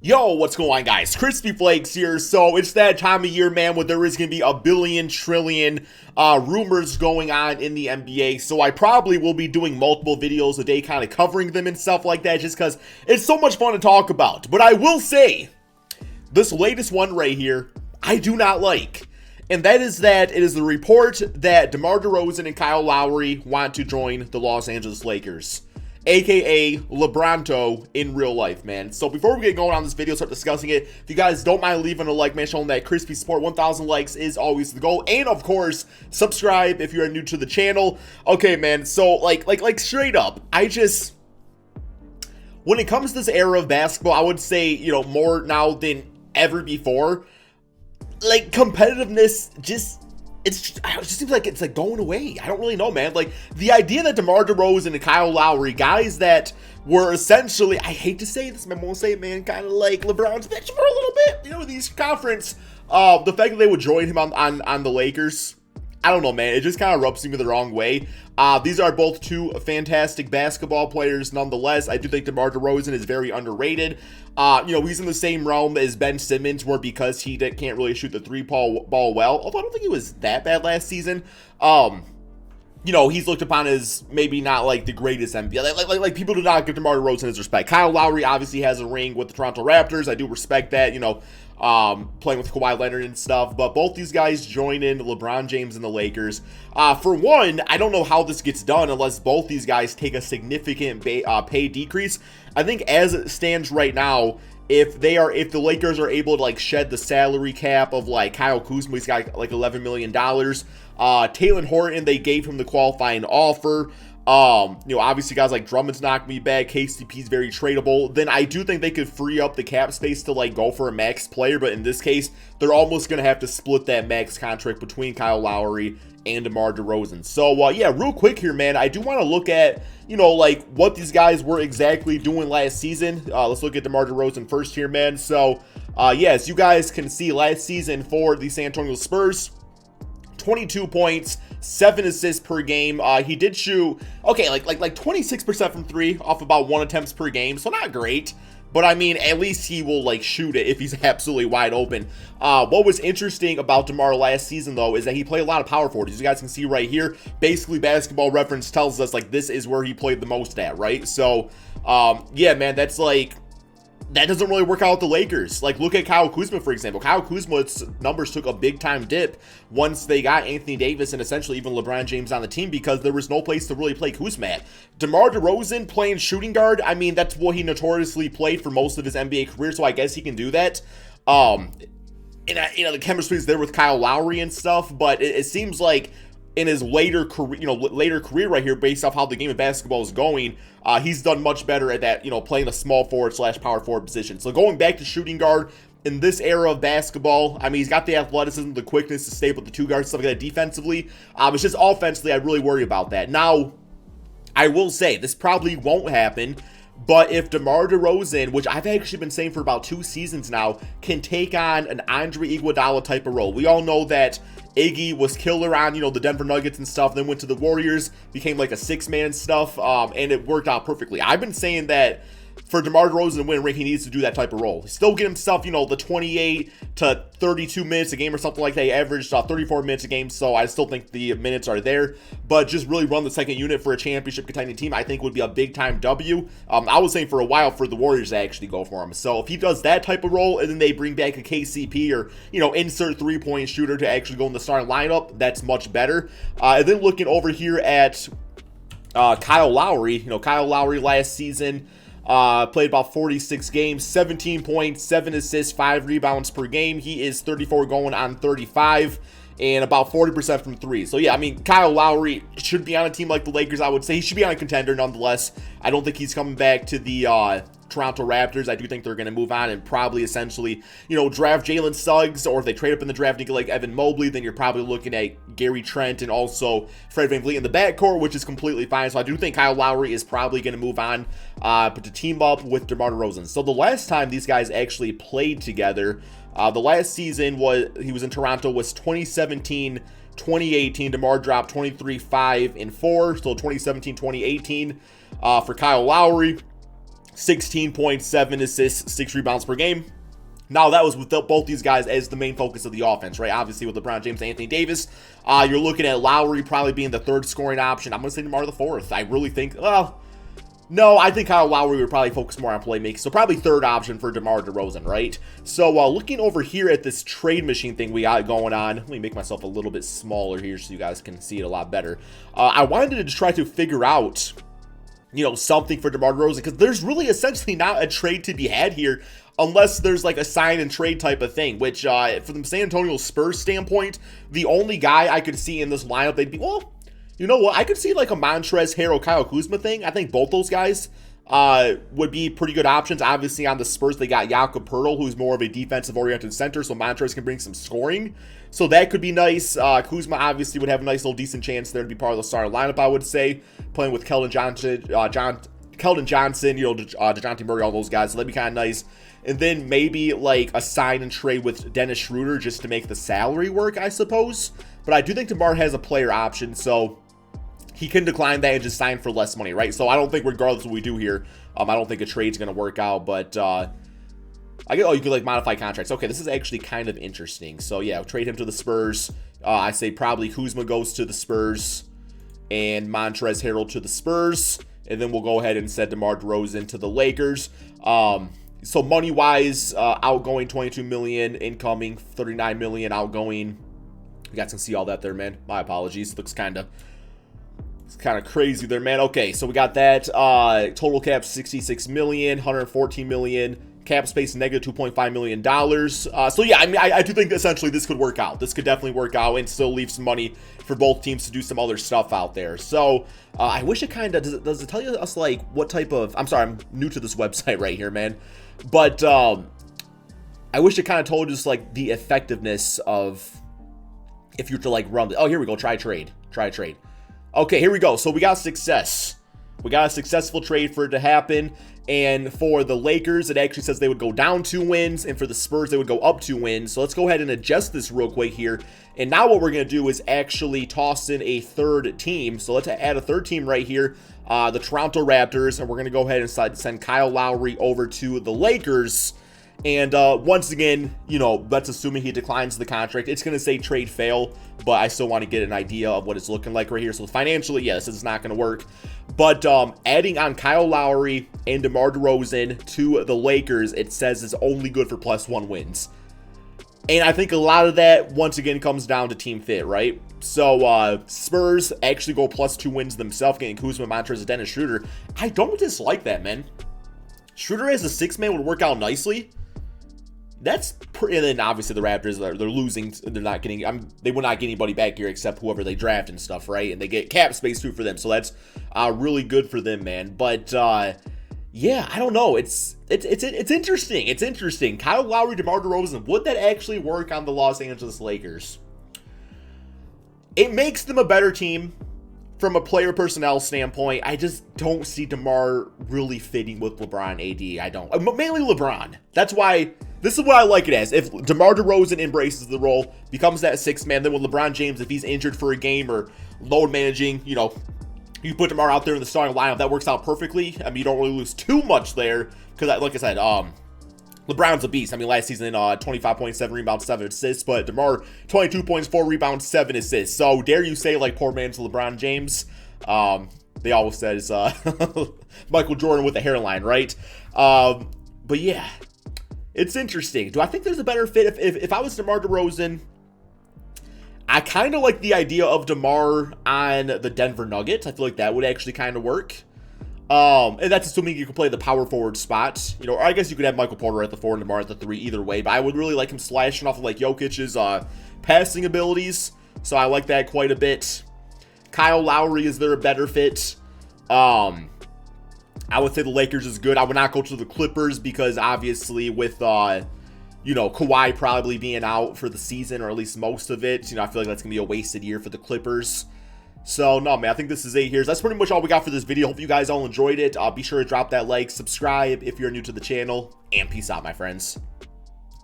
Yo, what's going on, guys? Crispy Flakes here. So it's that time of year, man, where there is going to be a billion trillion rumors going on in the NBA. So I probably will be doing multiple videos a day kind of covering them and stuff like that just because it's so much fun to talk about. But I will say, this latest one right here, I do not like. And that is that it is the report that DeMar DeRozan and Kyle Lowry want to join the Los Angeles Lakers, aka LeBronto in real life, man. So before we get going on this video, start discussing it, if you guys don't mind leaving a like, man, showing that crispy support, 1,000 likes is always the goal. And of course, subscribe if you're new to the channel. Okay, man, so like straight up, when it comes to this era of basketball, I would say, you know, more now than ever before, like competitiveness it just seems like it's like going away. I don't really know, man. Like the idea that DeMar DeRozan and Kyle Lowry, guys that were essentially, I hate to say this, man, I won't say it, man, kind of like LeBron's bitch for a little bit, you know, these conference, the fact that they would join him on the Lakers, I don't know, man. It just kind of rubs me the wrong way. These are both two fantastic basketball players. Nonetheless, I do think DeMar DeRozan is very underrated. You know, he's in the same realm as Ben Simmons, where because he can't really shoot the three-ball well, although I don't think he was that bad last season. You know, he's looked upon as maybe not like the greatest NBA. Like people do not give DeMar DeRozan his respect. Kyle Lowry obviously has a ring with the Toronto Raptors. I do respect that, you know, playing with Kawhi Leonard and stuff. But both these guys join in LeBron James and the Lakers. For one, I don't know how this gets done unless both these guys take a significant pay decrease. I think as it stands right now, if the Lakers are able to like shed the salary cap of like Kyle Kuzma, he's got like $11 million. Talen Horton, they gave him the qualifying offer. You know, obviously guys like Drummond's not gonna be bad. KCP's very tradable. Then I do think they could free up the cap space to like go for a max player, but in this case, they're almost gonna have to split that max contract between Kyle Lowry and DeMar DeRozan. So yeah, real quick here, man, I do want to look at, you know, like what these guys were exactly doing last season. Let's look at DeMar DeRozan first here, man. So yeah, as you guys can see, last season for the San Antonio Spurs, 22 points, 7 assists per game. He did shoot, okay, like 26% from three off about 1 attempts per game, so not great. But I mean, at least he will like shoot it if he's absolutely wide open. What was interesting about DeMar last season, though, is that he played a lot of power forward. As you guys can see right here, basically Basketball Reference tells us like this is where he played the most at, right? So, yeah, man, that's like, that doesn't really work out with the Lakers. Like, look at Kyle Kuzma, for example. Kyle Kuzma's numbers took a big-time dip once they got Anthony Davis and essentially even LeBron James on the team because there was no place to really play Kuzma at. DeMar DeRozan playing shooting guard, I mean, that's what he notoriously played for most of his NBA career, so I guess he can do that. And, you know, the chemistry is there with Kyle Lowry and stuff, but it seems like in his later career right here, based off how the game of basketball is going, he's done much better at that, you know, playing the small forward / power forward position. So going back to shooting guard in this era of basketball, I mean, he's got the athleticism, the quickness to stay with the two guards, stuff like that defensively. It's just offensively, I really worry about that. Now, I will say, this probably won't happen, but if DeMar DeRozan, which I've actually been saying for about 2 seasons now, can take on an Andre Iguodala type of role. We all know that Iggy was killer on, you know, the Denver Nuggets and stuff, then went to the Warriors, became like a 6-man stuff, and it worked out perfectly. I've been saying that for DeMar DeRozan to win a ring, he needs to do that type of role. Still get himself, you know, the 28 to 32 minutes a game or something like that. He averaged 34 minutes a game, so I still think the minutes are there. But just really run the second unit for a championship contending team, I think would be a big-time W. I was saying for a while for the Warriors to actually go for him. So if he does that type of role, and then they bring back a KCP or, you know, insert three-point shooter to actually go in the starting lineup, that's much better. And then looking over here at Kyle Lowry, you know, Kyle Lowry last season, played about 46 games, 17 points, 7 assists, 5 rebounds per game. He is 34 going on 35 and about 40% from 3. So yeah, I mean, Kyle Lowry should be on a team like the Lakers, I would say. He should be on a contender nonetheless. I don't think he's coming back to the Toronto Raptors. I do think they're going to move on and probably essentially, you know, draft Jalen Suggs, or if they trade up in the draft and get like Evan Mobley, then you're probably looking at Gary Trent and also Fred VanVleet in the backcourt, which is completely fine. So I do think Kyle Lowry is probably going to move on, but to team up with DeMar DeRozan. So the last time these guys actually played together, the last season he was in Toronto was 2017-2018. DeMar dropped 23-5-4, so 2017-2018 for Kyle Lowry. 16.7 assists, 6 rebounds per game. Now, that was with both these guys as the main focus of the offense, right? Obviously, with LeBron James and Anthony Davis, you're looking at Lowry probably being the third scoring option. I'm going to say DeMar the fourth. I really think, well, no, I think Kyle Lowry would probably focus more on playmaking. So probably third option for DeMar DeRozan, right? So looking over here at this trade machine thing we got going on, let me make myself a little bit smaller here so you guys can see it a lot better. I wanted to try to figure out, something for DeMar DeRozan, because there's really essentially not a trade to be had here unless there's like a sign and trade type of thing, which from the San Antonio Spurs standpoint, the only guy I could see in this lineup, they'd be, well, you know what? I could see like a Montrezl Harrell, Kyle Kuzma thing. I think both those guys would be pretty good options. Obviously, on the Spurs, they got Jakob Poeltl, who's more of a defensive-oriented center, so Montrezl can bring some scoring. So that could be nice. Kuzma obviously would have a nice little decent chance there to be part of the starting lineup, I would say, playing with Keldon Johnson, DeJounte Murray, all those guys. So that'd be kind of nice. And then maybe like a sign and trade with Dennis Schroeder just to make the salary work, I suppose. But I do think DeMar has a player option, so he can decline that and just sign for less money, right? So I don't think, regardless of what we do here, I don't think a trade's going to work out. But you could like modify contracts. Okay, this is actually kind of interesting. So yeah, trade him to the Spurs. I say probably Kuzma goes to the Spurs and Montrezl Harrell to the Spurs. And then we'll go ahead and send DeMar DeRozan to the Lakers. So money-wise, outgoing $22 million, incoming $39 million, outgoing. You guys can see all that there, man. My apologies. Looks kind of crazy there, man. Okay, so we got that. Total cap $66 million, $114 million. Cap space negative $2.5 million. So yeah, I mean, I do think essentially this could work out. This could definitely work out and still leave some money for both teams to do some other stuff out there. So I wish it kind of does it tell you us like what type of, I'm sorry, I'm new to this website right here, man, but I wish it kind of told us like the effectiveness of if you were to like run the, oh, here we go, try trade. Okay, here we go. So we got success. We got a successful trade for it to happen. And for the Lakers, it actually says they would go down 2 wins. And for the Spurs, they would go up 2 wins. So let's go ahead and adjust this real quick here. And now what we're going to do is actually toss in a third team. So let's add a third team right here. The Toronto Raptors. And we're going to go ahead and send Kyle Lowry over to the Lakers. And once again, that's assuming he declines the contract. It's going to say trade fail, but I still want to get an idea of what it's looking like right here. So financially, yes, it's not going to work. But adding on Kyle Lowry and DeMar DeRozan to the Lakers, it says is only good for +1 wins. And I think a lot of that, once again, comes down to team fit, right? So Spurs actually go +2 wins themselves, getting Kuzma, Montrezl, and Dennis Schroeder. I don't dislike that, man. Schroeder as a 6-man would work out nicely. That's pretty, and then obviously the Raptors, they're losing. They're not getting, they will not get anybody back here except whoever they draft and stuff, right? And they get cap space too for them, so that's really good for them, man. But yeah, I don't know. It's interesting. It's interesting. Kyle Lowry, DeMar DeRozan, would that actually work on the Los Angeles Lakers? It makes them a better team from a player personnel standpoint. I just don't see DeMar really fitting with LeBron, AD. I don't. Mainly LeBron. That's why. This is what I like it as. If DeMar DeRozan embraces the role, becomes that 6-man, then with LeBron James, if he's injured for a game or load managing, you put DeMar out there in the starting lineup, that works out perfectly. I mean, you don't really lose too much there because, like I said, LeBron's a beast. I mean, last season, 25.7 rebounds, 7 assists, but DeMar, 22 points, 4 rebounds, 7 assists. So, dare you say, like, poor man's LeBron James? They always said it's Michael Jordan with a hairline, right? But yeah. It's interesting. Do I think there's a better fit? If I was DeMar DeRozan, I kind of like the idea of DeMar on the Denver Nuggets. I feel like that would actually kind of work. And that's assuming you can play the power forward spot. Or I guess you could have Michael Porter at the 4 and DeMar at the 3 either way. But I would really like him slashing off of like Jokic's passing abilities. So I like that quite a bit. Kyle Lowry, is there a better fit? I would say the Lakers is good. I would not go to the Clippers because obviously with, Kawhi probably being out for the season or at least most of it, I feel like that's going to be a wasted year for the Clippers. So, no, man, I think this is it here. That's pretty much all we got for this video. Hope you guys all enjoyed it. Be sure to drop that like, subscribe if you're new to the channel, and peace out, my friends.